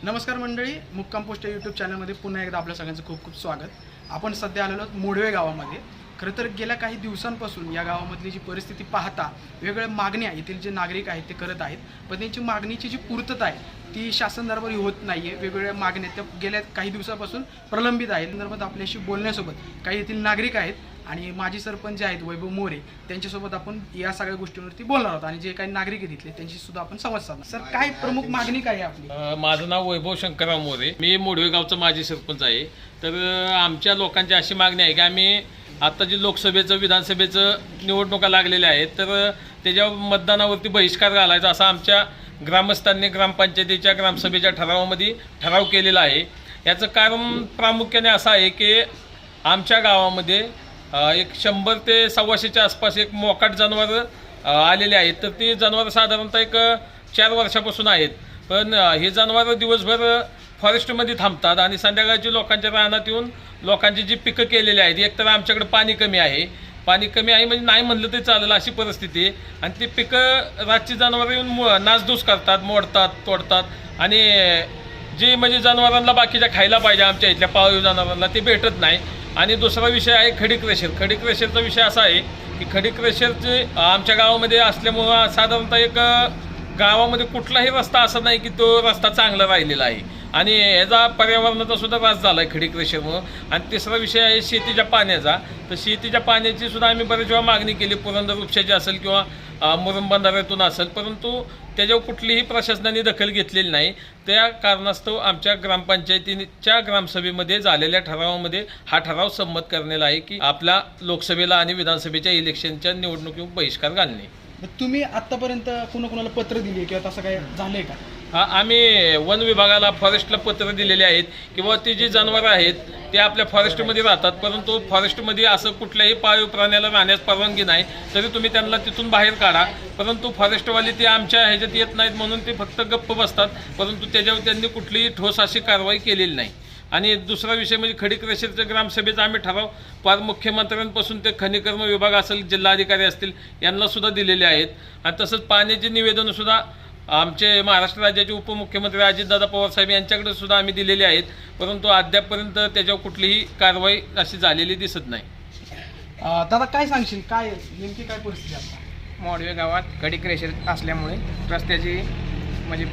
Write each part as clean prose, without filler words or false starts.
नमस्कार मंडळी, मुक्काम पोस्ट यूट्यूब चॅनलमध्ये पुन्हा एकदा आपल्या सगळ्यांचं खूप खूप स्वागत. आपण सध्या आलेलो आहोत मोडवे गावामध्ये. खरं तर गेल्या काही दिवसांपासून या गावामधली जी परिस्थिती पाहता वेगवेगळ्या मागण्या येथील जे नागरिक आहेत ते करत आहेत, पण त्यांची मागणीची जी पूर्तता आहे ती शासन दरबारी होत नाही आहे. वेगवेगळ्या मागण्या त्या गेल्या काही दिवसापासून प्रलंबित आहेत. संदर्भात आपल्याशी बोलण्यासोबत काही येथील नागरिक आहेत आणि माजी सरपंच जे आहेत वैभव मोरे त्यांच्यासोबत आपण या सगळ्या गोष्टींवरती बोलणार आहोत आणि जे काही नागरिक आहेत तिथले त्यांची सुद्धा आपण संवाद साधणार. सर, काय प्रमुख मागणी काय आहे आपली? माझं नाव वैभव शंकरराव मोरे, मी मोडवे गावचा माजी सरपंच आहे. तर आमच्या लोकांची अशी मागणी आहे की आम्ही आता जी लोकसभेचं विधानसभेचं निवडणुका लागलेल्या आहेत तर त्याच्या मतदानावरती बहिष्कार घालायचा असा आमच्या ग्रामस्थांनी ग्रामपंचायतीच्या ग्रामसभेच्या ठरावामध्ये ठराव केलेला आहे. याचं कारण प्रामुख्याने असं आहे की आमच्या गावामध्ये एक 100 ते 125च्या आसपास एक मोकाट जनावर आलेले आहेत. तर ती जनावरं साधारणतः एक 4 वर्षापासून आहेत. पण हे जनावरं दिवसभर फॉरेस्टमध्ये थांबतात आणि संध्याकाळची लोकांच्या रानात येऊन लोकांची जी पिकं केलेली आहेत, एकतर आमच्याकडे पाणी कमी आहे म्हणजे नाही म्हणलं तरी चालेल अशी परिस्थिती आहे. आणि ती पिकं रातची जनावरं येऊन नासधूस करतात, मोडतात, तोडतात आणि जे म्हणजे जनावरांना बाकीच्या खायला पाहिजे आमच्या इथल्या पाळीव जनावरांना ते भेटत नाही. आणि दुसरा विषय आहे खडी क्रेशरचा विषय असा आहे की खडी क्रेशरचे आमच्या गावामध्ये असल्यामुळं साधारणतः एक गावामध्ये कुठलाही रस्ता असा नाही की तो रस्ता चांगला राहिलेला आहे आणि याचा पर्यावरणाचा सुद्धा त्रास झाला आहे खडी क्रेशरमुळं. आणि तिसरा विषय आहे शेतीच्या पाण्याचा. तर शेतीच्या पाण्याची सुद्धा आम्ही बरेच वेळा मागणी केली, पुरंदर उपशाची असेल किंवा मुरुम बंधाऱ्यातून असेल, परंतु त्याच्यावर कुठलीही प्रशासनाने दखल घेतलेली नाही. त्या कारणास्तव आमच्या ग्रामपंचायतीच्या ग्रामसभेमध्ये झालेल्या ठरावामध्ये हा ठराव संमत करण्यात आहे की आपल्या लोकसभेला आणि विधानसभेच्या इलेक्शनच्या निवडणुकीवर बहिष्कार घालणे. तुम्ही आतापर्यंत कोणाकोणाला पत्र दिली किंवा तसं काय झालंय का? आम्ही वन विभागाला, फॉरेस्टला पत्र दिलेले आहेत किंवा ती जी जनावरं आहेत ते आपल्या फॉरेस्टमध्ये राहतात, परंतु फॉरेस्टमध्ये असं कुठल्याही पाळीव प्राण्याला राहण्यास परवानगी नाही. तरी तुम्ही त्यांना तिथून बाहेर काढा, परंतु फॉरेस्टवाले ते आमच्या ह्याच्यात येत नाहीत म्हणून ते फक्त गप्प बसतात, परंतु त्याच्यावर त्यांनी कुठलीही ठोस अशी कारवाई केलेली नाही. आणि दुसरा विषय म्हणजे खडी क्रेशरच्या ग्रामसभेचा आम्ही ठराव पार मुख्यमंत्र्यांपासून ते खनिकर्म विभाग असेल, जिल्हाधिकारी असतील यांना सुद्धा दिलेले आहेत. आणि तसंच पाण्याची निवेदनंसुद्धा आमचे महाराष्ट्र राज्याचे उपमुख्यमंत्री अजितदादा पवार साहेब यांच्याकडे सुद्धा आम्ही दिलेले आहेत, परंतु अद्यापपर्यंत त्याच्यावर कुठलीही कारवाई अशी झालेली दिसत नाही. दादा, काय सांगशील, काय नेमकी काय परिस्थिती आता? मोडवे गावात खडी क्रेशर असल्यामुळे रस्त्याची म्हणजे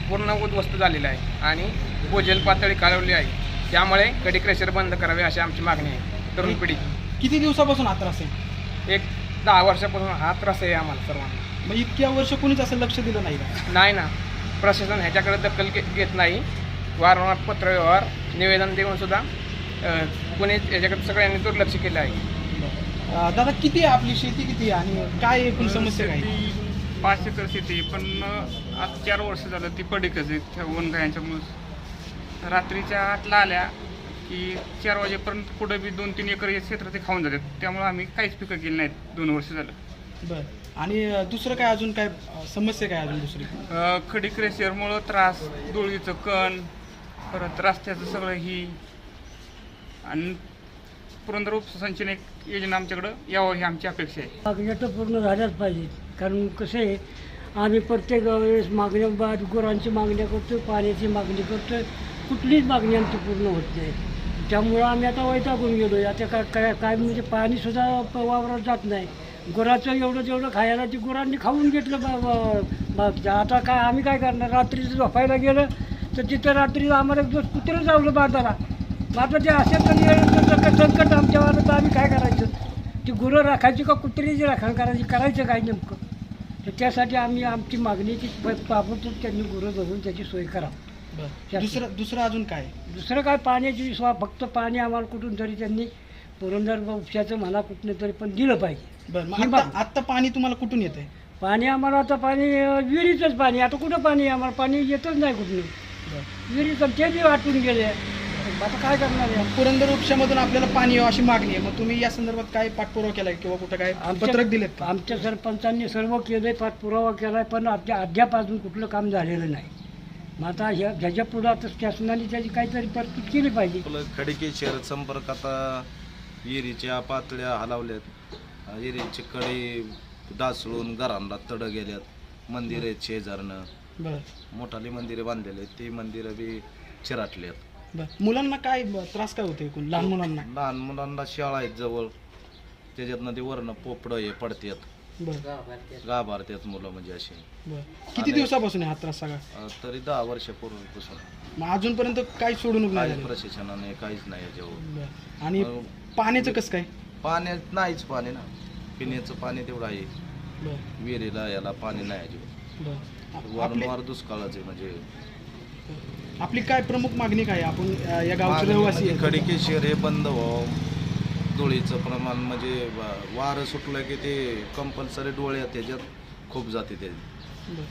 पूर्ण उद्ध्वस्त झालेलं आहे आणि भूजल पातळी खालवली आहे. त्यामुळे खडी क्रेशर बंद करावे अशी आमची मागणी आहे. तरुण पिढी किती दिवसापासून हा त्रास आहे? एक 10 वर्षापासून हा त्रास आहे आम्हाला सर्वांना. मग इतक्या वर्ष कोणीच असं लक्ष दिलं नाही का? नाही ना, प्रशासन ह्याच्याकडे दखल घेत नाही. वारंवार पत्रव्यवहार निवेदन देऊन सुद्धा कोणी याच्याकडे सगळ्यांनी दुर्लक्ष केलं आहे. दादा, किती आहे आपली शेती, किती आहे आणि काय एकूण समस्या काय? 5 एकर शेती, पण आज 4 वर्ष झालं ती पडीकच आहे त्या वनगायांच्यामुळं. रात्रीच्या 8ला आल्या की 4 वाजेपर्यंत पुढं बी 2-3 एकर हे क्षेत्र ते खाऊन जातात. त्यामुळे आम्ही काहीच पिकं केली नाहीत 2 वर्ष झालं. बरं. आणि दुसरं काय, अजून काय समस्या काय अजून दुसरी? खडी क्रेशरमुळं त्रास, धुळीचं कण, परत रस्त्याचं सगळं ही आणि पुरंदर उपसिंचन एक योजना आमच्याकडं यावं ही आमची अपेक्षा आहे. मागण्या तर पूर्ण झाल्याच पाहिजे, कारण कसं आहे आम्ही प्रत्येक वेळेस मागण्या गुरांची मागण्या करतो, पाण्याची मागणी करतो, कुठलीच मागणी आमची पूर्ण होत नाही. त्यामुळं आम्ही आता वैतागून गेलो आहे. आता काय म्हणजे पाणीसुद्धा वावरात जात नाही. गुराचं जेवढं खायला ते गुरांनी खाऊन घेतलं. आता काय आम्ही काय करणार? रात्रीचं झोपायला गेलं तर तिथं रात्री आम्हाला एक दिवस कुत्रं जावलं बाजारा. मग आता ते असेल तर संकट आमच्यावर, तर आम्ही काय करायचं? ती गुरं राखायची का कुत्रीची राखण करायचं काय नेमकं? तर त्यासाठी आम्ही आमची मागणीची ताबडतोब त्यांनी गुरं धरून त्याची सोय करावं. दुसरं अजून काय? दुसरं काय, पाण्याची फक्त पाणी आम्हाला कुठून तरी त्यांनी पुरंदर उपशाचं म्हणा कुठून तरी पण दिलं पाहिजे. बरं. आत्ता पाणी तुम्हाला कुठून येतं आहे? पाणी आम्हाला आता विहिरीचंच पाणी. आता कुठं पाणी आम्हाला पाणी येतच नाही कुठून. विहिरीचं ते बी वाटून गेले. आता काय करणार आहे? पुरंदर उपशामधून आपल्याला पाणी यावं अशी मागणी आहे. मग तुम्ही या संदर्भात काय पाठपुरावा केलाय किंवा कुठं काय पत्रक दिलेत का? आमच्या सरपंचांनी सर्व केलंय, पाठपुरावा केलाय, पण अद्याप अजून कुठलं काम झालेलं नाही. मग आता ह्याच्या पुढं आता शासनाने त्याची काहीतरी तरतूद केली पाहिजे. खडकी शहर संपर्क आता विहिरीच्या पातळ्या हलवल्यात, विहिरीचे कडे डासळून घरांना तडं गेल्यात, मंदिर आहेत शेजारनं, बरं मोठाली मंदिरं बांधलेली आहेत ती मंदिरं बी चिराटली आहेत. बरं मुलांना काय त्रास काय होते एकूण लहान मुलांना? लहान मुलांना शाळा आहेत जवळ, त्याच्यातनं ते वरनं पोपडं हे पडतात, बरं गाभारतात मुलं म्हणजे अशी. बरं किती दिवसापासून आहे हा त्रास सगळा? तरी 10 वर्षापूर्वीपासून मग अजूनपर्यंत काही सोडून नाही काहीच झालं? प्रशिक्षणाने काहीच नाही याच्यावर. बरं आणि पाण्याचं कसं काय? पाण्यात नाहीच पाणी ना, पिण्याचं पाणी तेवढं आहे, बरं विहिरीला याला पाणी नाही अजिबात. बरं आपली वारंवार दुष्काळाचे म्हणजे आपली काय प्रमुख मागणी काय आहे? आपण या गावचे रहिवासी आहे. खडकेश्वर हे बंद व्हावं. धुळीचं प्रमाण म्हणजे वारं सुटलं की ते कंपल्सरी डोळ्यात त्याच्यात खूप जाते ते बरं,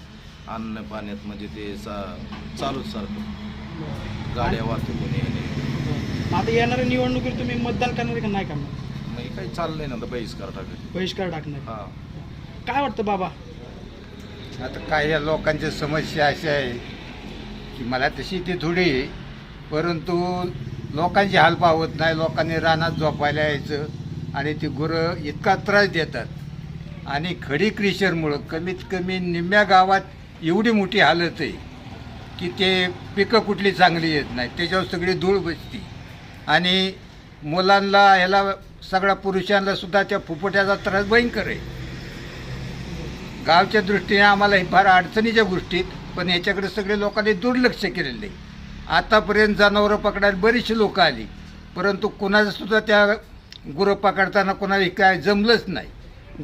अन्न पाण्यात म्हणजे ते चालूच सारखं बरं. गाड्या वाहतूक येणे. मग आता येणाऱ्या निवडणुकीत तुम्ही मतदान करणार आहे का नाही करणार? मग काही चाललंय ना, तर बहिष्कार टाकले. बहिष्कार टाकणार. हा काय वाटतं बाबा? आता काही या लोकांची समस्या अशी आहे की मला तशी ती थोडी आहे, परंतु लोकांची हाल पावत नाही. लोकांनी रानात झोपायला यायचं आणि ती गुरं इतका त्रास देतात आणि खडी क्रेशरमुळं कमीत कमी निम्म्या गावात एवढी मोठी हालत आहे की ते पिकं कुठली चांगली येत नाही, त्याच्यावर सगळी धूळ बसती आणि मुलांना ह्याला सगळ्या पुरुषांना सुद्धा त्या फुफुट्याचा त्रास भयंकर आहे. गावच्या दृष्टीने आम्हाला ही फार अडचणीच्या गोष्टीत, पण याच्याकडे सगळे लोकांनी दुर्लक्ष केलेलं आहे. आतापर्यंत जनावरं पकडायला बरीचशी लोक आली, परंतु कुणाचं सुद्धा त्या गुरं पकडताना कोणाला काय जमलंच नाही.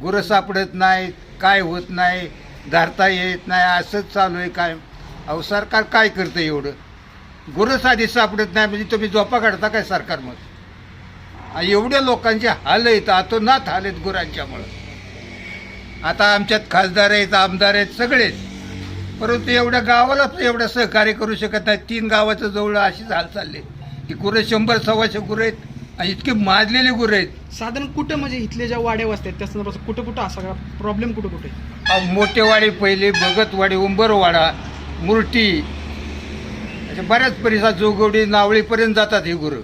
गुरं सापडत नाही, काय होत नाही, धरता येत नाही, असंच चालू आहे. काय अहो सरकार काय करतं एवढं? गुरं साधी सापडत नाही म्हणजे तुम्ही झोपा काढता काय सरकार मग? एवढ्या लोकांचे हाल आहेत, अतोनात हाल आहेत गुरांच्यामुळं. आता आमच्यात खासदार आहेत, आमदार आहेत, सगळेच, परंतु एवढ्या गावाला एवढं सहकार्य करू शकत नाही. 3 गावाचं जवळ अशीच हाल चालले की गुरं 100-125 गुरं आहेत आणि इतके माजलेले गुरं आहेत. साधारण कुठं म्हणजे इथले ज्या वाड्या वस्त्या आहेत त्या संदर्भात कुठं कुठं हा सगळा प्रॉब्लेम कुठं कुठे? मोठेवाडी पहिले, भगतवाडी, उंबरवाडा, मुर्टी, अशा बऱ्याच परिसरात जोगवडी, नावळीपर्यंत जातात ही गुरं.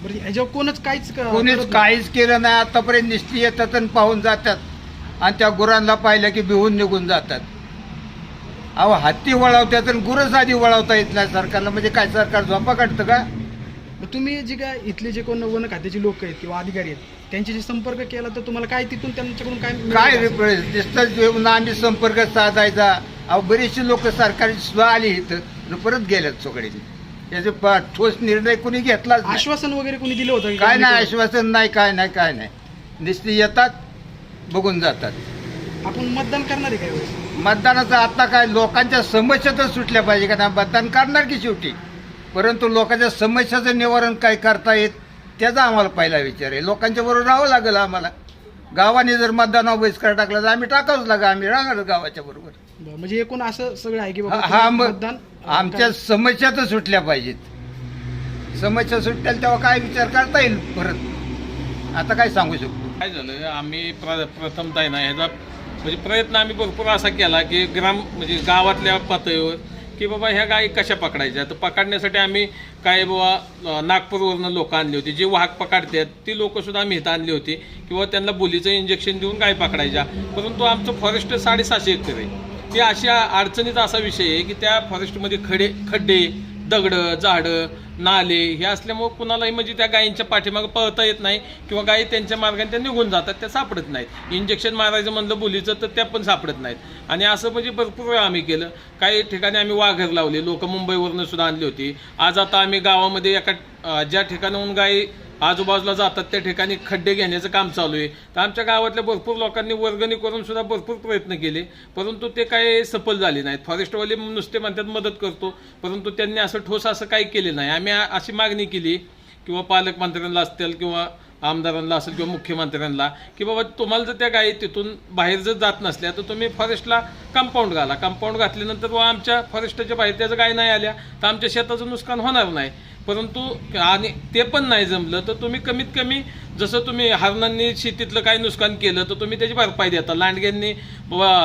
बरं ह्याच्यावर कोणच काहीच कोणीच करत नाही. काहीच केलं नाही आतापर्यंत. निष्ठी येतात आणि पाहून जातात आणि त्या गुरांना पाहिलं की भिवून निघून जातात. अहो हत्ती वळवतात आणि गुरं साधी वळवता येत नाही सरकारला, म्हणजे काय सरकार झोपा काढतं का? मग तुम्ही जे काय इथले जे कोण वन खात्याचे लोक आहेत किंवा अधिकारी आहेत त्यांच्याशी संपर्क केला तर तुम्हाला काय तिथून त्यांच्याकडून काय काय मिळालं असेल? दिसतं येऊन आम्ही संपर्क साधायचा. अहो बरीचशी लोक सरकारी सुद्धा आली इथं आणि परत गेल्यात सगळे. याचे ठोस निर्णय कोणी घेतलाच नाही. आश्वासन वगैरे कोणी दिलं होतं? काय नाही आश्वासन नाही, काय नाही, काय नाही. नुसते येतात, बघून जातात. आपण मतदान करणार आहे काय वेळेस? मतदानाचं आता काय लोकांच्या समस्या तर सुटल्या पाहिजे का नाही? मतदान करणार की शेवटी, परंतु लोकांच्या समस्याचं निवारण काय करता येत त्याचा आम्हाला पहिला विचार आहे. लोकांच्या बरोबर राहावं लागेल आम्हाला. गावाने जर मतदानावर बहिष्कार टाकला तर आम्ही टाकावंच लागेल, आम्ही राहणार गावाच्या बरोबर. बरं, म्हणजे एकूण असं सगळं आहे की बाबा हा तुम्ही मग मतदान आमच्या समस्या तर सुटल्या पाहिजेत. समस्या सुटल्या तेव्हा काय विचार करता येईल परत. आता काय सांगू शकतो? काय झालं, आम्ही प्रथमतः आहे ना ह्याचा म्हणजे प्रयत्न आम्ही भरपूर असा केला की म्हणजे गावातल्या पातळीवर की बाबा ह्या गायी कशा पकडायच्या. तर पकडण्यासाठी आम्ही काय बाबा नागपूरवरनं लोक आणली होती, जी वाहक पकडतात ती लोकंसुद्धा आम्ही इथं आणली होती किंवा त्यांना बोलीचं इंजेक्शन देऊन गाय पकडायच्या. परंतु आमचं फॉरेस्ट 750 एकर आहे. ते अशा अडचणीचा असा विषय आहे की त्या फॉरेस्टमध्ये खड्डे, दगडं, झाडं, नाले हे असल्यामुळं कुणालाही म्हणजे त्या गायींच्या पाठीमागं पळता येत नाही किंवा गायी त्यांच्या मार्गाने त्या निघून जातात, त्या सापडत नाहीत. इंजेक्शन मारायचं म्हणलं बोलीचं तर त्या पण सापडत नाहीत. आणि असं म्हणजे भरपूर वेळा आम्ही केलं. काही ठिकाणी आम्ही वाघर लावले, लोक मुंबईवरनं सुद्धा आणली होती. आज आता आम्ही गावामध्ये एका ज्या ठिकाणाहून गायी आजूबाजूला जातात त्या ठिकाणी खड्डे घेण्याचं काम चालू आहे. तर आमच्या गावातल्या भरपूर लोकांनी वर्गणी करून सुद्धा भरपूर प्रयत्न केले, परंतु ते काही सफल झाले नाहीत. फॉरेस्टवाले नुसते म्हणतात मदत करतो, परंतु त्यांनी असं ठोस असं काही केले नाही. आम्ही अशी मागणी केली किंवा पालकमंत्र्यांना असतील किंवा आमदारांना असेल किंवा मुख्यमंत्र्यांना की बाबा तुम्हाला जर त्या गायी तिथून बाहेर जर जात नसल्या तर तुम्ही फॉरेस्टला कंपाऊंड घाला. कंपाऊंड घातल्यानंतर व आमच्या फॉरेस्टच्या बाहेर त्याचं गाय नाही आल्या तर आमच्या शेताचं नुकसान होणार नाही. परंतु आणि ते पण नाही जमलं तर तुम्ही कमीत कमी जसं तुम्ही हरणांनी शेतीतलं काही नुकसान केलं तर तुम्ही त्याची भरपाई देता, लांडग्यांनी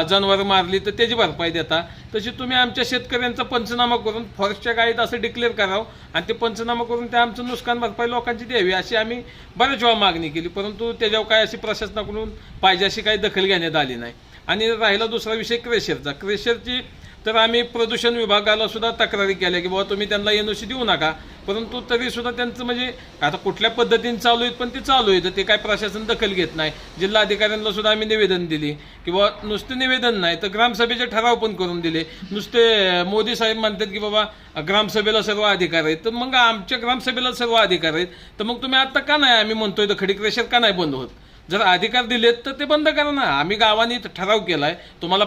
जनावरं मारली तर त्याची भरपाई देता, तशी तुम्ही आमच्या शेतकऱ्यांचा पंचनामा करून फॉरेस्टच्या गायीत असं डिक्लेअर करावं आणि ते पंचनामा करून त्या आमचं नुकसान भरपाई लोकांची द्यावी अशी आम्ही बऱ्याच वेळा मागणी केली. परंतु त्याच्यावर काय अशी प्रशासनाकडून पाहिजे अशी काही दखल घेण्यात आली नाही. आणि राहिला दुसरा विषय क्रेशरचा. क्रेशरची तर आम्ही प्रदूषण विभागाला सुद्धा तक्रारी केल्या की बाबा तुम्ही त्यांना NOC देऊ नका, परंतु तरीसुद्धा त्यांचं म्हणजे आता कुठल्या पद्धतीने चालू आहेत पण ते चालू आहे, तर ते काय प्रशासन दखल घेत नाही. जिल्हाधिकाऱ्यांना सुद्धा आम्ही निवेदन दिली की बाबा नुसते निवेदन नाही तर ग्रामसभेचे ठराव पण करून दिले. नुसते मोदी साहेब म्हणतात की बाबा ग्रामसभेला सर्व अधिकार आहेत, तर मग आमच्या ग्रामसभेला सर्व अधिकार आहेत, तर मग तुम्ही आत्ता का नाही आम्ही म्हणतोय तर खडी क्रेशर का नाही बंद होत? जर अधिकार दिलेत तर ते बंद करा ना. आम्ही गावाने ठराव केलाय, तुम्हाला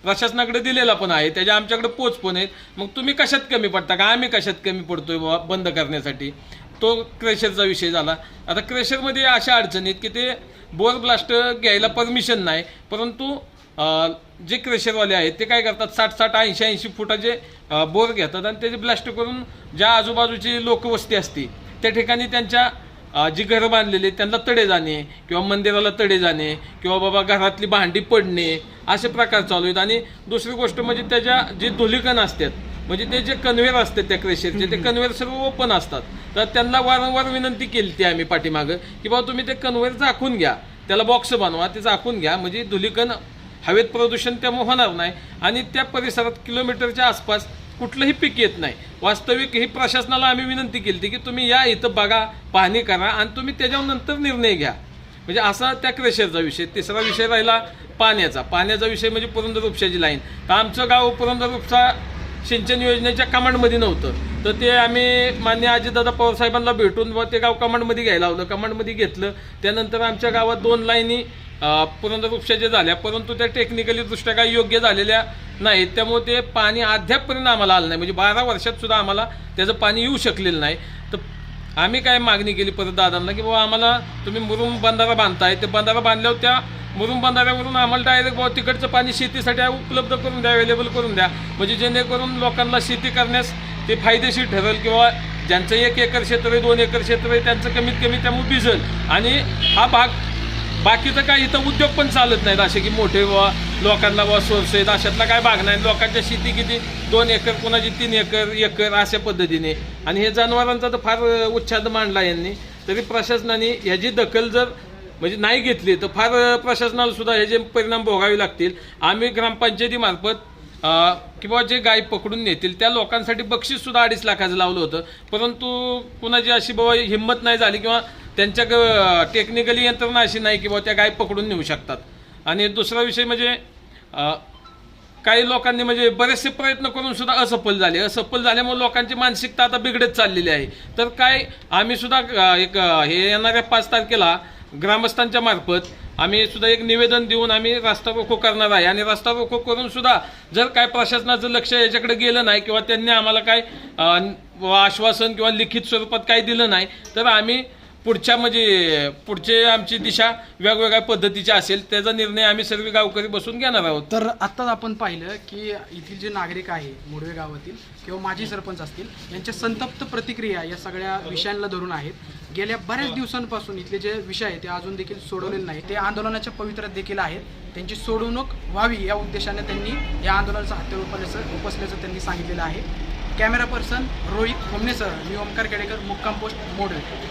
प्रशासनाकडे दिलेला पण आहे, त्याच्या आमच्याकडे पोच पण आहेत, मग तुम्ही कशात कमी पडता का? आम्ही कशात कमी पडतोय बाबा बंद करण्यासाठी? तो क्रेशरचा विषय झाला. आता क्रेशरमध्ये अशा अडचणीत की ते बोर ब्लास्ट घ्यायला परमिशन नाही, परंतु जे क्रेशरवाले आहेत ते काय करतात 60-60, 80-80 फुटाचे बोर घेतात आणि त्याचे ब्लास्ट करून ज्या आजूबाजूची लोकवस्ती असते त्या ठिकाणी त्यांच्या जी घरं बांधलेली त्यांना तडे जाणे किंवा मंदिराला तडे जाणे किंवा बाबा घरातली भांडी पडणे असे प्रकार चालू आहेत. आणि दुसरी गोष्ट म्हणजे त्याच्या जे धुलीकण असतात, म्हणजे ते जे कन्व्हेअर असतात त्या क्रेशरचे, ते कन्व्हेअर सर्व ओपन असतात. तर त्यांना वारंवार विनंती केली ती आम्ही पाठीमागं की बाबा तुम्ही ते कन्व्हेअर झाकून घ्या, त्याला बॉक्स बनवा, ते झाकून घ्या, म्हणजे धुलीकण हवेत प्रदूषण त्यामुळे होणार नाही आणि त्या परिसरात किलोमीटरच्या आसपास कुठलंही पीक येत नाही. वास्तविक ही प्रशासनाला आम्ही विनंती केली की तुम्ही या इथं बघा, पाहणी करा आणि तुम्ही त्याच्यानंतर निर्णय घ्या. म्हणजे असा त्या क्रेशरचा विषय. तिसरा विषय राहिला पाण्याचा विषय म्हणजे पुरंदर उपशाची लाईन. तर आमचं गाव पुरंदर उपसा सिंचन योजनेच्या कमांडमध्ये नव्हतं, तर ते आम्ही मान्य अजितदादा पवार साहेबांना भेटून ते गाव कमांडमध्ये घ्यायला लावलं. कमांडमध्ये घेतलं, त्यानंतर आमच्या गावात 2 लाईनी पुरंदर उपशाच्या झाल्या, परंतु त्या टेक्निकली दृष्ट्या काही योग्य झालेल्या नाहीत. त्यामुळे ते पाणी अद्यापपर्यंत आम्हाला आलं नाही, म्हणजे 12 वर्षात सुद्धा आम्हाला त्याचं पाणी येऊ शकलेलं नाही. तर आम्ही काय मागणी केली परत दादांना की बाबा आम्हाला तुम्ही मुरुम बंधारा बांधताय, ते बंधारा बांधल्यावर त्या मुरुम बंधाऱ्यावरून आम्हाला डायरेक्ट बाबा तिकडचं पाणी शेतीसाठी उपलब्ध करून द्या, अवेलेबल करून द्या, म्हणजे जेणेकरून लोकांना शेती करण्यास ते फायदेशीर ठरेल किंवा ज्यांचं 1 एकर क्षेत्र आहे, 2 एकर क्षेत्र आहे, त्यांचं कमीत कमी त्यामुळे भिजल. आणि हा भाग बाकीचं काय इथं उद्योग पण चालत नाहीत असे की मोठे लोकांना सोर्स आहेत, अशातला काय भाग नाही. लोकांच्या शेती किती 2 एकर, कोणाची 3 एकर अशा पद्धतीने. आणि हे जनावरांचा तर फार उच्छाद मांडला यांनी, तरी प्रशासनाने ह्याची दखल जर म्हणजे नाही घेतली तर फार प्रशासनाला सुद्धा ह्याचे परिणाम भोगावे लागतील. आम्ही ग्रामपंचायतीमार्फत किंवा जे गाय पकडून नेतील त्या लोकांसाठी बक्षीस सुद्धा 2.5 लाखाचं लावलं होतं, परंतु कुणाची अशी बाबा हिंमत नाही झाली किंवा त्यांच्या टेक्निकली यंत्रणा अशी नाही की बाबा त्या गाय पकडून नेऊ शकतात. आणि दुसरा विषय म्हणजे काही लोकांनी म्हणजे बरेचसे प्रयत्न करून सुद्धा असफल झाल्यामुळे लोकांची मानसिकता आता बिघडत चाललेली आहे. तर काय आम्ही सुद्धा हे येणाऱ्या 5 तारखेला ग्रामस्थांच्या मार्फत आम्ही सुद्धा एक निवेदन देऊन आम्ही रास्ता रोको करणार आहे. आणि रास्ता रोको करून सुद्धा जर काय प्रशासनाचं लक्ष याच्याकडे गेलं नाही किंवा त्यांनी आम्हाला काय आश्वासन किंवा लिखित स्वरूपात काही दिलं नाही तर आम्ही पुढचे आमची दिशा वेगवेगळ्या पद्धतीची असेल, त्याचा निर्णय आम्ही सर्व गावकरी बसून घेणार आहोत. तर आत्ताच आपण पाहिलं की येथील जे नागरिक आहे मोडवे गावातील किंवा माजी सरपंच असतील यांच्या संतप्त प्रतिक्रिया या सगळ्या विषयांना धरून आहेत. गेल्या बऱ्याच दिवसांपासून इथले जे विषय आहे ते अजून देखील सोडवलेले नाही, ते आंदोलनाच्या पवित्र्यात देखील आहेत. त्यांची सोडवणूक व्हावी या उद्देशाने त्यांनी या आंदोलनाचा हात्यावर उपसल्याचं त्यांनी सांगितलेलं आहे. कॅमेरा पर्सन रोहित खोमनेसह मी ओमकार केडेकर, मुक्काम पोस्ट मोडवे.